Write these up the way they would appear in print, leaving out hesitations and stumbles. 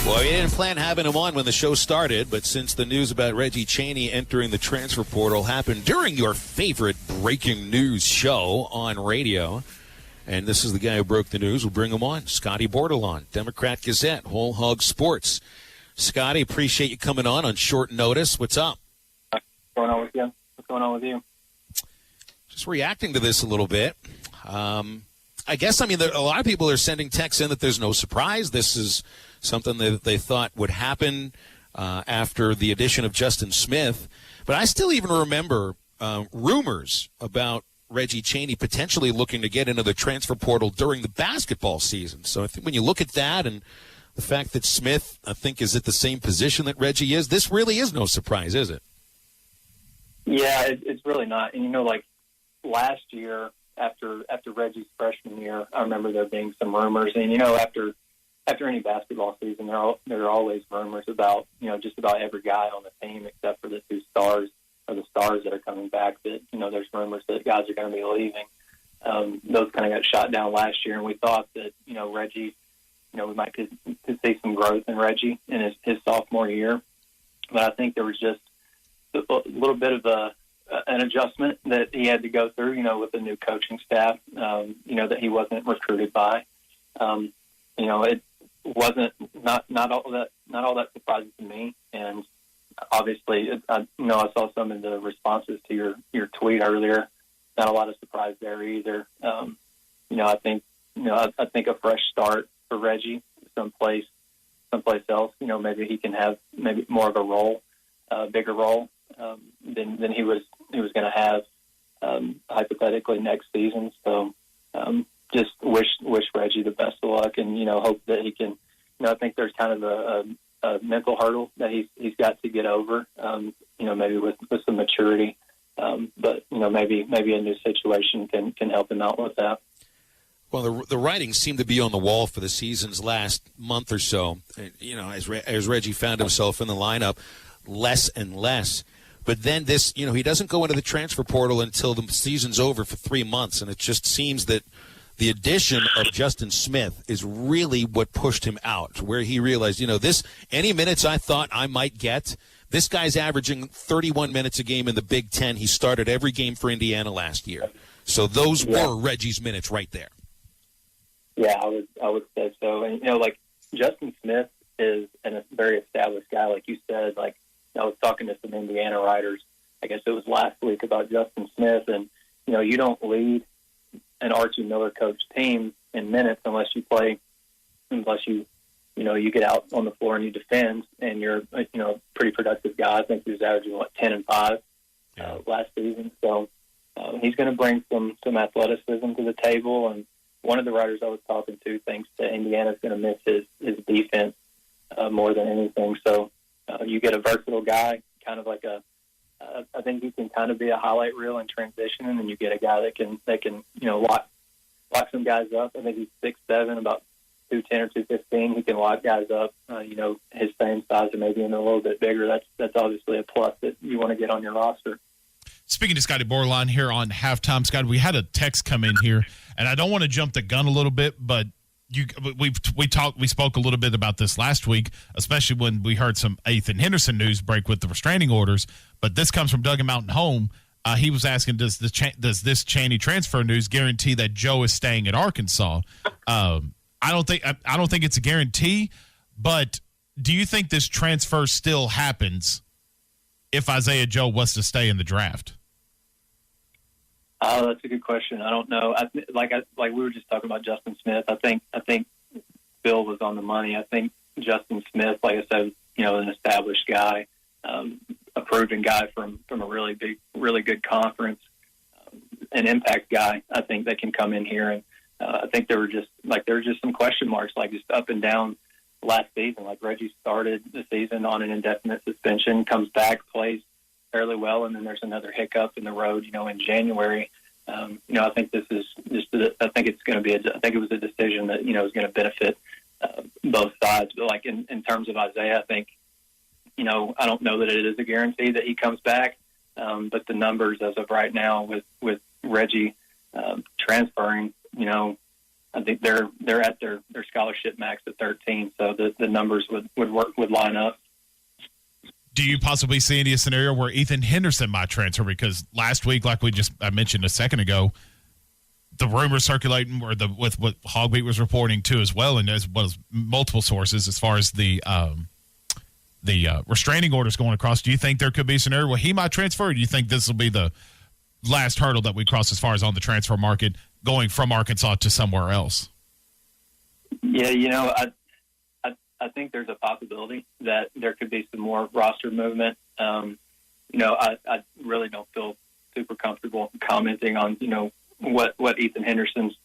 Well, we didn't plan having him on when the show started, but since the news about Reggie Chaney entering the transfer portal happened during your favorite breaking news show on radio, and this is the guy who broke the news, we'll bring him on. Scotty Bordelon, Democrat Gazette, Whole Hog Sports. Scotty, appreciate you coming on short notice. What's up? What's going on with you? What's going on with you? Just reacting to this a little bit. I guess, a lot of people are sending texts in that there's no surprise. This is something that they thought would happen after the addition of Justin Smith. But I still even remember rumors about Reggie Chaney potentially looking to get into the transfer portal during the basketball season. So I think when you look at that and the fact that Smith, I think, is at the same position that Reggie is, this really is no surprise, is it? Yeah, it's really not. And, last year, after Reggie's freshman year, I remember there being some rumors. And, after any basketball season, there are always rumors about, just about every guy on the team except for the two stars or the stars that are coming back that, there's rumors that guys are going to be leaving. Those kind of got shot down last year, and we thought that, Reggie, we might could see some growth in Reggie in his sophomore year. But I think there was just a little bit of an adjustment that he had to go through, with the new coaching staff, that he wasn't recruited by. It wasn't not all that surprising to me. And obviously, I saw some of the responses to your tweet earlier. Not a lot of surprise there either. I think a fresh start for Reggie, someplace else. Maybe he can have maybe more of a role, bigger role than he was going to have hypothetically next season. So just wish Reggie the best of luck, and hope that he can. I think there's kind of a mental hurdle that he's got to get over. Maybe with some maturity, but maybe a new situation can help him out with that. Well, the writing seemed to be on the wall for the season's last month or so. As Reggie found himself in the lineup, less and less. But then this, he doesn't go into the transfer portal until the season's over for 3 months, and it just seems that the addition of Justin Smith is really what pushed him out, where he realized, any minutes I thought I might get, this guy's averaging 31 minutes a game in the Big Ten. He started every game for Indiana last year. So those were Reggie's minutes right there. Yeah, I would say so. And, Justin Smith is a very established guy, like you said. I was talking to some Indiana writers, I guess it was last week, about Justin Smith. And, you don't lead an Archie Miller coach team in minutes unless you get out on the floor and you defend, and you're a pretty productive guy. I think he was averaging 10 and 5 last season. So he's going to bring some athleticism to the table. And one of the writers I was talking to thinks that Indiana's going to miss his defense more than anything. So you get a versatile guy, kind of like I think he can kind of be a highlight reel in transition, and then you get a guy that can lock some guys up. I think he's 6'7", about 210 or 215. He can lock guys up. His same size or maybe even a little bit bigger. That's obviously a plus that you want to get on your roster. Speaking to Scotty Bordelon here on Halftime, Scott, we had a text come in here, and I don't want to jump the gun a little bit, but we spoke a little bit about this last week, especially when we heard some 8th and Henderson news break with the restraining orders. But this comes from Doug and Mountain Home. He was asking, does this Chaney transfer news guarantee that Joe is staying at Arkansas? I don't think it's a guarantee, but do you think this transfer still happens if Isaiah Joe was to stay in the draft? Oh, that's a good question. I don't know. Like we were just talking about Justin Smith. I think Bill was on the money. I think Justin Smith, like I said, an established guy, a proven guy from a really good conference, an impact guy. I think that can come in here, and I think there were just some question marks, just up and down last season. Like Reggie started the season on an indefinite suspension, comes back, plays fairly well, and then there's another hiccup in the road, in January. I think this is I think it's going to be I think it was a decision that, is going to benefit both sides. But in terms of Isaiah, I think, I don't know that it is a guarantee that he comes back. But the numbers as of right now with Reggie transferring, I think they're at their scholarship max at 13, so the numbers would line up. Do you possibly see any scenario where Ethan Henderson might transfer? Because last week, like I mentioned a second ago, the rumors circulating with what Hogbeat was reporting too as well, and as well as multiple sources as far as the restraining orders going across. Do you think there could be a scenario where he might transfer, or do you think this will be the last hurdle that we cross as far as on the transfer market going from Arkansas to somewhere else? Yeah, I think there's a possibility that there could be some more roster movement. I really don't feel super comfortable commenting on, what Ethan Henderson's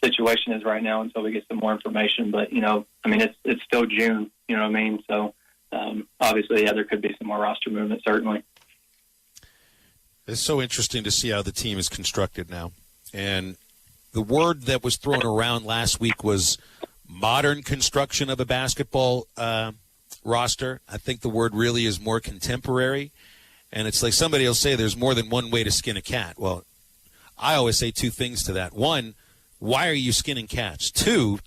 situation is right now until we get some more information. But, it's still June, you know what I mean? So, obviously, there could be some more roster movement, certainly. It's so interesting to see how the team is constructed now. And the word that was thrown around last week was modern construction of a basketball roster. I think the word really is more contemporary. And it's like somebody will say there's more than one way to skin a cat. Well, I always say two things to that. One, why are you skinning cats? Two,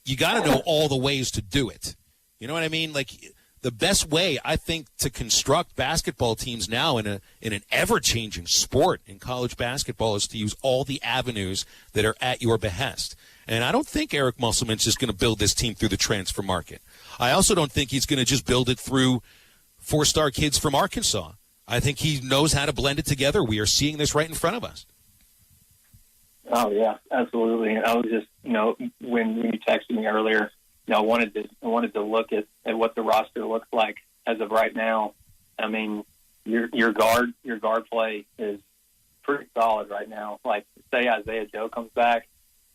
you got to know all the ways to do it. You know what I mean? Like, the best way, I think, to construct basketball teams now in an ever-changing sport in college basketball is to use all the avenues that are at your behest. And I don't think Eric Musselman's just going to build this team through the transfer market. I also don't think he's going to just build it through four-star kids from Arkansas. I think he knows how to blend it together. We are seeing this right in front of us. Oh, yeah, absolutely. I was just, when you texted me earlier, I wanted to look at what the roster looks like as of right now. I mean, your guard play is pretty solid right now. Like, say Isaiah Joe comes back,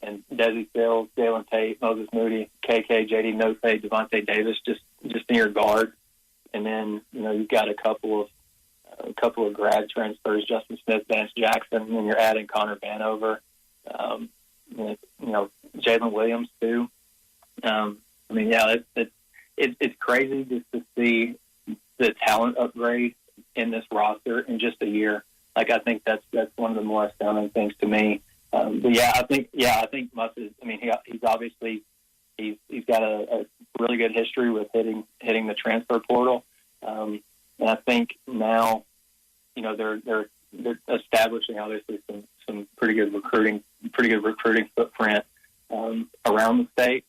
and Desi Sills, Jalen Tate, Moses Moody, KK, JD Note, Devontae Davis, just in your guard, and then you've got a couple of grad transfers, Justin Smith, Vance Jackson, and then you're adding Connor Vanover, Jalen Williams too. It's crazy just to see the talent upgrade in this roster in just a year. Like, I think that's one of the more astounding things to me. I think Muss is. I mean, he's obviously he's got a really good history with hitting the transfer portal, and I think now, they're establishing obviously some pretty good recruiting footprint around the state.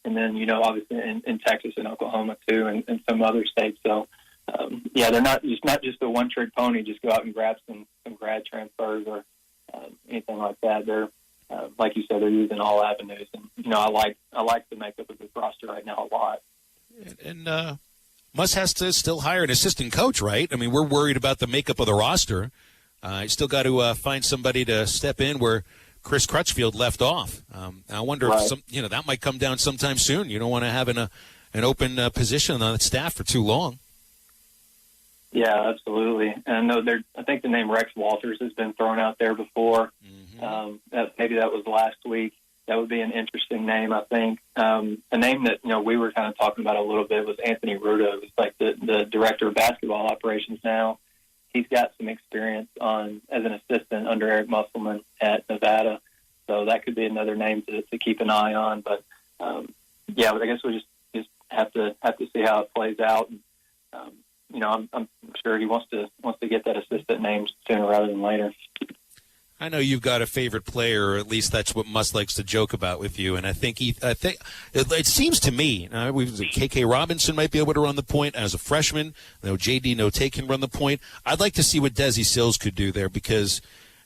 And then, obviously in Texas and Oklahoma too, and some other states. So, they're not just a one-trick pony. Just go out and grab some grad transfers or anything like that. They're like you said, they're using all avenues, and I like the makeup of this roster right now a lot. And Muss has to still hire an assistant coach, right? I mean, we're worried about the makeup of the roster. You still got to find somebody to step in where Chris Crutchfield left off. I wonder if that might come down sometime soon. You don't want to have an open position on the staff for too long. Yeah, absolutely. And I know I think the name Rex Walters has been thrown out there before. Mm-hmm. Maybe that was last week. That would be an interesting name, I think. A name that we were kind of talking about a little bit was Anthony Ruda. He's like the director of basketball operations now. He's got some experience as an assistant under Eric Musselman at Nevada, so that could be another name to keep an eye on. But but I guess we just have to see how it plays out. And, I'm sure he wants to get that assistant name sooner rather than later. I know you've got a favorite player, or at least that's what Muss likes to joke about with you. And I think it seems to me, KK Robinson might be able to run the point as a freshman. JD Note can run the point. I'd like to see what Desi Sills could do there because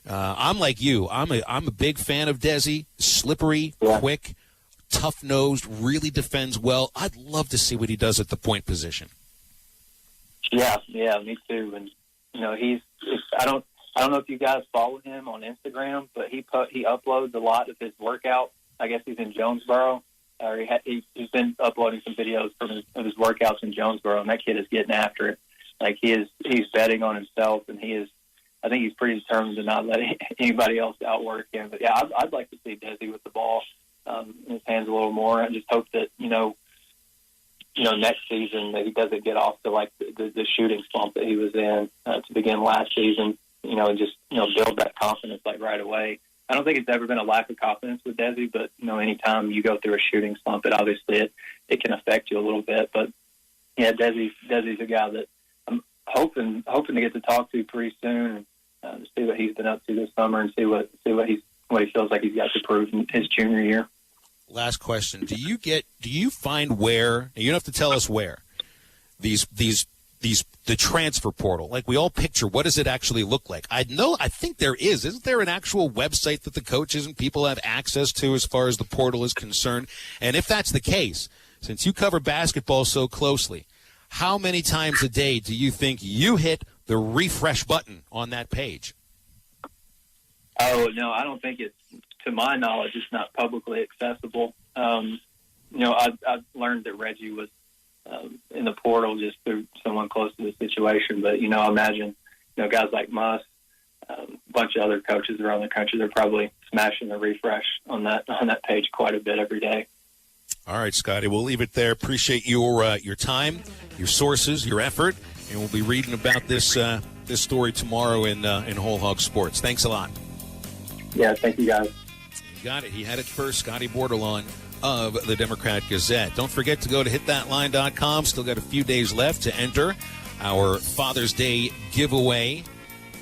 I'm like you. I'm a big fan of Desi. Slippery, quick, tough-nosed, really defends well. I'd love to see what he does at the point position. Yeah, me too. And I don't know if you guys follow him on Instagram, but he uploads a lot of his workouts. I guess he's in Jonesboro, or he's been uploading some videos of his workouts in Jonesboro, and that kid is getting after it. Like he's betting on himself, and I think he's pretty determined to not let anybody else outwork him. But yeah, I'd like to see Desi with the ball in his hands a little more. I just hope that next season that he doesn't get off to like the shooting slump that he was in to begin last season. And just build that confidence like right away. don't think it's ever been a lack of confidence with Desi, but anytime you go through a shooting slump, it can affect you a little bit. But yeah, Desi's a guy that I'm hoping to get to talk to pretty soon, and see what he's been up to this summer and see what he feels like he's got to prove in his junior year. Last question: do you find where? You don't have to tell us where the transfer portal, like we all picture, what does it actually look like? I think there is. Isn't there an actual website that the coaches and people have access to as far as the portal is concerned? And if that's the case, since you cover basketball so closely, how many times a day do you think you hit the refresh button on that page? Oh, no, I don't think it's, to my knowledge, it's not publicly accessible. I've learned that Reggie was in the portal just through someone close to the situation. But, I imagine, guys like Muss, a bunch of other coaches around the country, they're probably smashing the refresh on that page quite a bit every day. All right, Scotty, we'll leave it there. Appreciate your time, your sources, your effort, and we'll be reading about this story tomorrow in Whole Hog Sports. Thanks a lot. Yeah, thank you, guys. You got it. He had it first, Scotty Bordelon of the Democrat Gazette. Don't forget to go to hitthatline.com. Still got a few days left to enter our Father's Day giveaway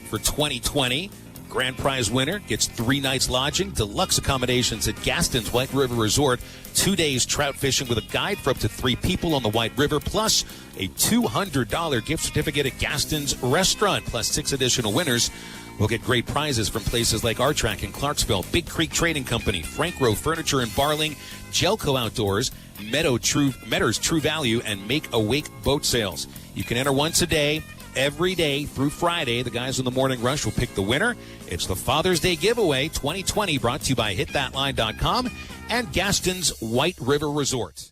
for 2020. Grand prize winner gets 3 nights lodging, deluxe accommodations at Gaston's White River Resort, 2 days trout fishing with a guide for up to 3 people on the White River, plus a $200 gift certificate at Gaston's Restaurant, plus 6 additional winners will get great prizes from places like R-Track in Clarksville, Big Creek Trading Company, Frank Rowe Furniture in Barling, Gelco Outdoors, Meador's True Value, and Make a Wake Boat Sales. You can enter once a day, every day through Friday. The guys in the Morning Rush will pick the winner. It's the Father's Day Giveaway 2020, brought to you by hitthatline.com and Gaston's White River Resort.